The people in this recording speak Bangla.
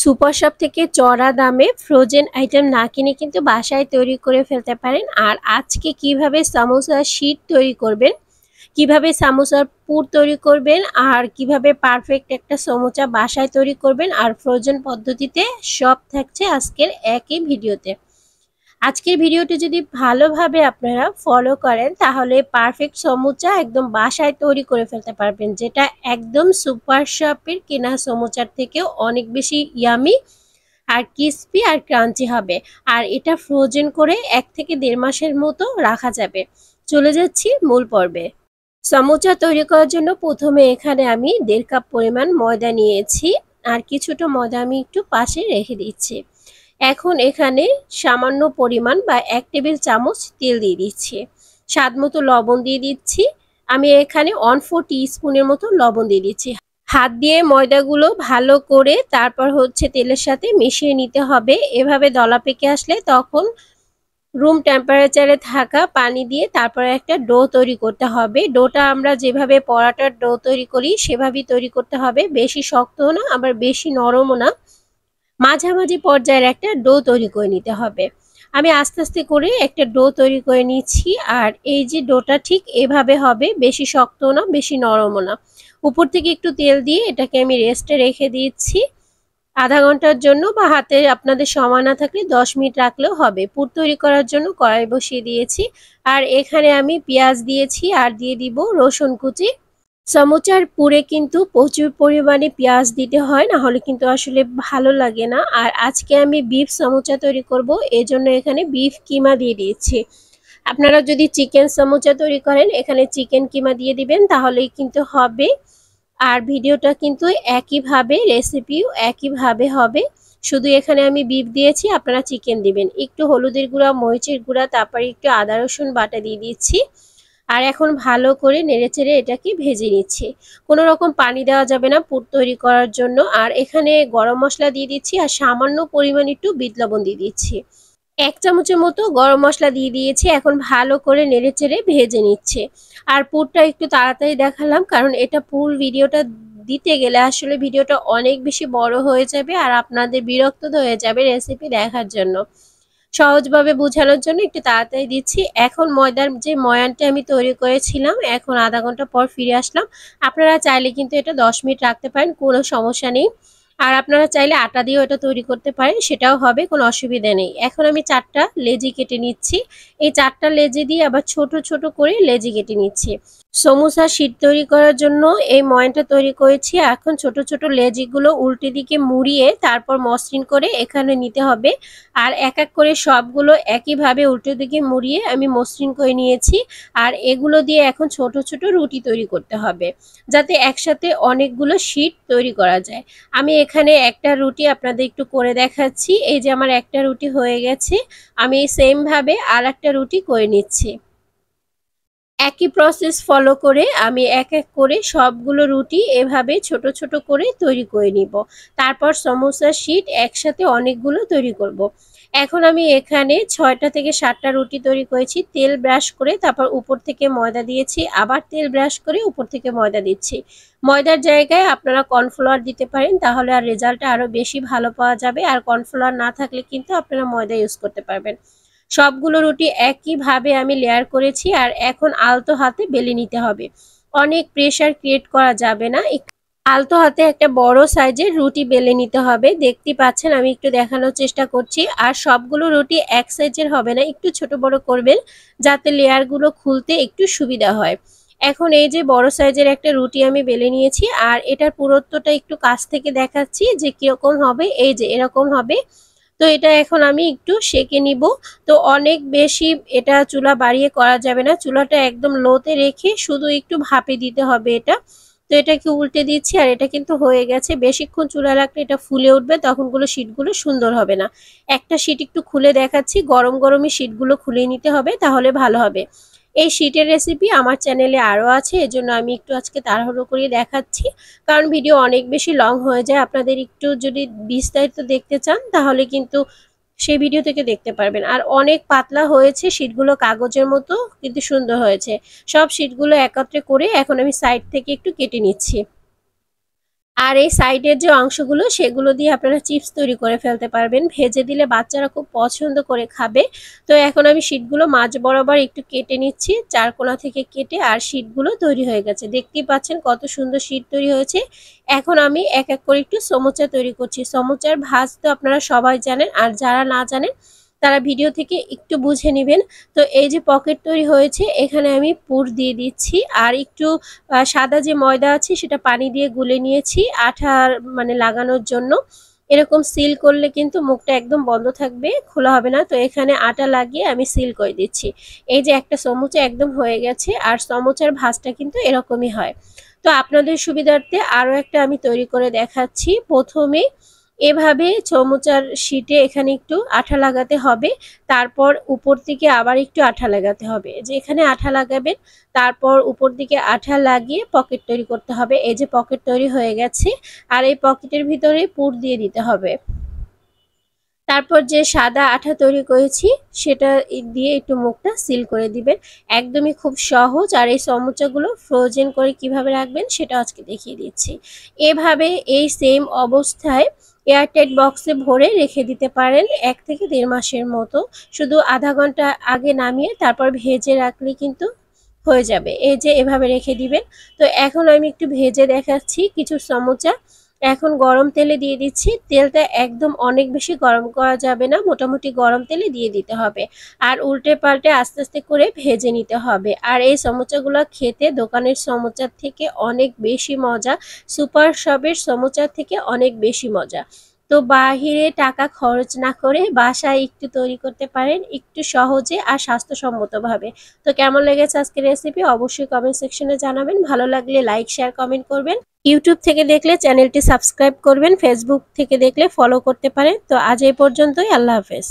সুপার শপ থেকে চড়া দামে ফ্রোজেন আইটেম না কিনে কিন্তু বাসায় তৈরি করে ফেলতে পারেন। আর আজকে কিভাবে সামোসার শীট তৈরি করবেন, কিভাবে সামোসার পুর তৈরি করবেন, আর কিভাবে পারফেক্ট একটা সমোসা বাসায় তৈরি করবেন আর ফ্রোজেন পদ্ধতিতে, সব থাকছে আজকের একই ভিডিওতে। আজকের ভিডিওটি যদি ভালোভাবে আপনারা ফলো করেন তাহলে পারফেক্ট সমোসা একদম বাসায় তৈরি করে ফেলতে পারবেন, যেটা একদম সুপার শপের কেনা সমোসার থেকেও অনেক বেশি ইয়ামি আর ক্রিস্পি আর ক্রাঞ্চি হবে। আর এটা ফ্রোজেন করে 1 থেকে 1.5 মাসের মতো রাখা যাবে। চলে যাচ্ছি মূল পর্বে। সমোসা তৈরি করার জন্য প্রথমে এখানে আমি 1.5 কাপ পরিমাণ ময়দা নিয়েছি, আর কিছুটা ময়দা আমি একটু পাশে রেখে দিচ্ছি। এখন এখানে সামান্য পরিমাণ বা 1 টেবিল চামচ তেল দিয়ে দিচ্ছি, স্বাদ মতো লবণ দিয়ে দিচ্ছি। আমি এখানে 1/4 টিস্পুনের মতো লবণ দিয়ে দিচ্ছি। হাত দিয়ে ময়দাগুলো ভালো করে তারপর তেলের সাথে মিশিয়ে নিতে হবে। এভাবে দলা পেকে আসলে তখন রুম টেম্পারেচারে থাকা পানি দিয়ে তারপরে একটা ডো তৈরি করতে হবে। ডোটা আমরা যেভাবে পরাটার ডো তৈরি করি সেভাবেই তৈরি করতে হবে, বেশি শক্তও না আবার বেশি নরমও না, মাঝামাঝি পর্যায়ের একটা ডো তৈরি করে নিতে হবে। আমি আস্তে আস্তে করে একটা ডো তৈরি করে নিচ্ছি। আর এই যে ডোটা ঠিক এভাবে হবে, বেশি শক্তও না বেশি নরমও না। উপর থেকে একটু তেল দিয়ে এটাকে আমি রেস্টে রেখে দিচ্ছি আধা ঘন্টার জন্য, বা হাতে আপনাদের সময় না থাকলে 10 মিনিট রাখলেও হবে। পুর তৈরি করার জন্য কড়াই বসিয়ে দিয়েছি, আর এখানে আমি পেঁয়াজ দিয়েছি আর দিয়ে দিব রসুন কুচি। সমোসার পুরে কিন্তু প্রচুর পরিমাণে পেঁয়াজ দিতে হয়, না হলে কিন্তু আসলে ভালো লাগে না। আর আজকে আমি বিফ সমোসা তৈরি করব, এজন্য এখানে বিফ কিমা দিয়ে দিয়েছি। আপনারা যদি চিকেন সমোসা তৈরি করেন এখানে চিকেন কিমা দিয়ে দিবেন, তাহলেই কিন্তু হবে। আর ভিডিওটা কিন্তু একইভাবে, রেসিপিও একইভাবে হবে, শুধু এখানে আমি বিফ দিয়েছি, আপনারা চিকেন দিবেন। একটু হলুদের গুঁড়া, মরিচের গুঁড়া, তারপরে একটু আদা রসুন বাটা দিয়ে দিচ্ছি। আর এখন ভালো করে নেড়েচেড়ে এটাকে ভেজে নিচ্ছি। কোনো রকম পানি দেওয়া যাবে না পুর তৈরি করার জন্য। আর এখানে গরম মশলা দিয়ে দিচ্ছি আর সামান্য পরিমাণ একটু বিট লবণ দিয়ে দিচ্ছি। 1 চামচের মতো গরম মশলা দিয়ে দিয়েছি। এখন ভালো করে নেড়েচেড়ে ভেজে নিচ্ছে। আর পুরটা একটু তাড়াতাড়ি দেখালাম, কারণ এটা পুর ভিডিওটা দিতে গেলে আসলে ভিডিওটা অনেক বেশি বড় হয়ে যাবে আর আপনাদের বিরক্ত হয়ে যাবে রেসিপি দেখার জন্য। সহজভাবে বোঝানোর জন্য একটু তাড়াতাড়ি দিচ্ছি। এখন ময়দার যে ময়ানটা আমি তৈরি করেছিলাম, এখন আধা ঘন্টা পর ফিরে আসলাম। আপনারা চাইলে কিন্তু এটা 10 মিনিট রাখতে পারেন, কোনো সমস্যা নেই। আর আপনারা চাইলে আটা দিয়েও এটা তৈরি করতে পারেন, সেটাও হবে, কোনো অসুবিধা নেই। এখন আমি 4টা লেচি কেটে নিচ্ছি। এই 4টা লেচি দিয়ে আবার ছোট ছোট করে লেচি কেটে নিচ্ছি। সমোসা শীট তৈরি করার জন্য এই ময়ানটা তৈরি করেছি। এখন ছোট ছোট লেচিগুলো উল্টে দিকে মুড়িয়ে তারপর মসৃণ করে এখানে নিতে হবে। আর এক এক করে সবগুলো একইভাবে উল্টো দিকে মুড়িয়ে আমি মসৃণ করে নিয়েছি। আর এগুলো দিয়ে এখন ছোট ছোট রুটি তৈরি করতে হবে, যাতে একসাথে অনেকগুলো শীট তৈরি করা যায়। আমি এখানে একটা রুটি আপনাদের একটু করে দেখাচ্ছি। এই যে আমার একটা রুটি হয়ে গেছে, আমি সেম ভাবে আর একটা রুটি করে নিচ্ছি। একই প্রসেস ফলো করে আমি এক এক করে সবগুলো রুটি এভাবে ছোট ছোট করে তৈরি করে নিব। তারপর সমোসার শীট একসাথে অনেকগুলো তৈরি করব। এখন আমি এখানে 6টা থেকে 7টা রুটি তৈরি করেছি। তেল ব্রাশ করে তারপর উপর থেকে ময়দা দিয়েছি, আবার তেল ব্রাশ করে উপর থেকে ময়দা দিচ্ছি। ময়দার জায়গায় আপনারা কর্নফ্লাওয়ার দিতে পারেন, তাহলে আর রেজাল্টটা আরও বেশি ভালো পাওয়া যাবে। আর কর্নফ্লাওয়ার না থাকলে কিন্তু আপনারা ময়দা ইউজ করতে পারবেন। সবগুলো রুটি একইভাবে আমি লেয়ার করেছি। আর এখন আলতো হাতে বেলে নিতে হবে, অনেক প্রেসার ক্রিয়েট করা যাবে না। আলতো হাতে একটা বড় সাইজের রুটি বেলে নিতে হবে। দেখতে পাচ্ছেন আমি একটু দেখানোর চেষ্টা করছি। আর সবগুলো রুটি এক সাইজের হবে না, একটু ছোট বড় করবেন, যাতে লেয়ারগুলো খুলতে একটু সুবিধা হয়। এখন এই যে বড় সাইজের একটা রুটি আমি বেলে নিয়েছি, আর এটার পুরুত্বটা একটু কাছ থেকে দেখাচ্ছি যে কিরকম হবে। এই যে এরকম হবে। তো এটা এখন আমি একটু সেঁকে নিব। তো অনেক বেশি এটা চুলা বাড়িয়ে করা যাবে না, চুলাটা একদম লোতে রেখে শুধু একটু ভাপে দিতে হবে এটা। তো এটাকে উল্টে দিচ্ছি, আর এটা কিন্তু হয়ে গেছে। বেশিক্ষণ চুলা রাখলে এটা ফুলে উঠবে, তখনগুলো শীটগুলো সুন্দর হবে না। একটা শীট একটু খুলে দেখাচ্ছি, গরম গরমই শীটগুলো খুলে নিতে হবে, তাহলে ভালো হবে। এই শীটের রেসিপি আমার চ্যানেলে আরও আছে, এজন্য আমি একটু আজকে তাড়াহুড়ো করে দেখাচ্ছি, কারণ ভিডিও অনেক বেশি লং হয়ে যায়। আপনাদের একটু যদি বিস্তারিত দেখতে চান তাহলে কিন্তু সেই ভিডিও থেকে দেখতে পারবেন। আর অনেক পাতলা হয়েছে শীটগুলো, কাগজের মতো কিন্তু সুন্দর হয়েছে। সব শীটগুলো একত্রে করে এখন আমি সাইড থেকে একটু কেটে নিচ্ছি। আর এই সাইডের যে অংশগুলো সেগুলো দিয়ে আপনারা চিপস তৈরি করে ফেলতে পারবেন। ভেজে দিলে বাচ্চারা খুব পছন্দ করে খাবে। তো এখন আমি শীটগুলো মাঝ বরাবর একটু কেটে নিচ্ছি, চারকোনা থেকে কেটে, আর শীটগুলো তৈরি হয়ে গেছে। দেখতেই পাচ্ছেন কত সুন্দর শীট তৈরি হয়েছে। এখন আমি এক এক করে একটু সমোচা তৈরি করছি। সমোচার ভাজ তো আপনারা সবাই জানেন, আর যারা না জানেন তারা ভিডিও থেকে একটু বুঝে নেবেন। তো এই যে পকেট তৈরি হয়েছে, এখানে আমি পুর দিয়ে দিচ্ছি, আর একটু সাদা যে ময়দা আছে সেটা পানি দিয়ে গুলে নিয়েছি আঠা মানে লাগানোর জন্য। এরকম সিল করলে কিন্তু মুখটা একদম বন্ধ থাকবে, খোলা হবে না। তো এখানে আটা লাগিয়ে আমি সিল করে দিচ্ছি। এই যে একটা সমুচা একদম হয়ে গেছে, আর সমুচার ভাঁজটা কিন্তু এরকমই হয়। তো আপনাদের সুবিধার্থে আরও একটা আমি তৈরি করে দেখাচ্ছি। প্রথমে এভাবে সমুচার শীটে এখানে একটু আঠা লাগাতে হবে, তারপর উপর দিকে আবার একটু আঠা লাগাতে হবে। যে এখানে আঠা লাগাবেন, তারপর উপর দিকে আঠা লাগিয়ে পকেট তৈরি করতে হবে। এই যে পকেট তৈরি হয়ে গেছে, আর এই পকেটের ভিতরে পুর দিয়ে দিতে হবে। তারপর যে সাদা আঠা তৈরি করেছি সেটা দিয়ে একটু মুখটা সিল করে দিবেন। একদমই খুব সহজ। আর এই সমুচাগুলো ফ্রোজেন করে কিভাবে রাখবেন সেটা আজকে দেখিয়ে দিচ্ছি। এভাবে এই সেম অবস্থায় এয়ারটাইট বক্সে ভরে রেখে দিতে পারেন 1 থেকে 1.5 মাসের মতো। শুধু আধা ঘন্টা আগে নামিয়ে তারপর ভেজে রাখলে কিন্তু হয়ে যাবে। এই যে এভাবে রেখে দিবেন। তো এখন আমি একটু ভেজে দেখাচ্ছি কিছু সমুচা। এখন গরম তেলে দিয়ে দিচ্ছি। তেলটা একদম অনেক বেশি গরম করা যাবে না, মোটামুটি গরম তেলে দিয়ে দিতে হবে। আর উল্টে পাল্টে আস্তে আস্তে করে ভেজে নিতে হবে। আর এই সমুচাগুলো খেতে দোকানের সমুচার থেকে অনেক বেশি মজা, সুপার শপের সমুচার থেকে অনেক বেশি মজা। তো বাহিরে টাকা খরচ না করে বাসায় একটু তৈরি করতে পারেন, একটু সহজে আর স্বাস্থ্যসম্মতভাবে। তো কেমন লেগেছে আজকের রেসিপি অবশ্যই কমেন্ট সেকশনে জানাবেন। ভালো লাগলে লাইক, শেয়ার, কমেন্ট করবেন। ইউটিউব থেকে দেখলে চ্যানেলটি সাবস্ক্রাইব করবেন, ফেসবুক থেকে দেখলে ফলো করতে পারেন। তো আজ এই পর্যন্তই, আল্লাহ হাফেজ।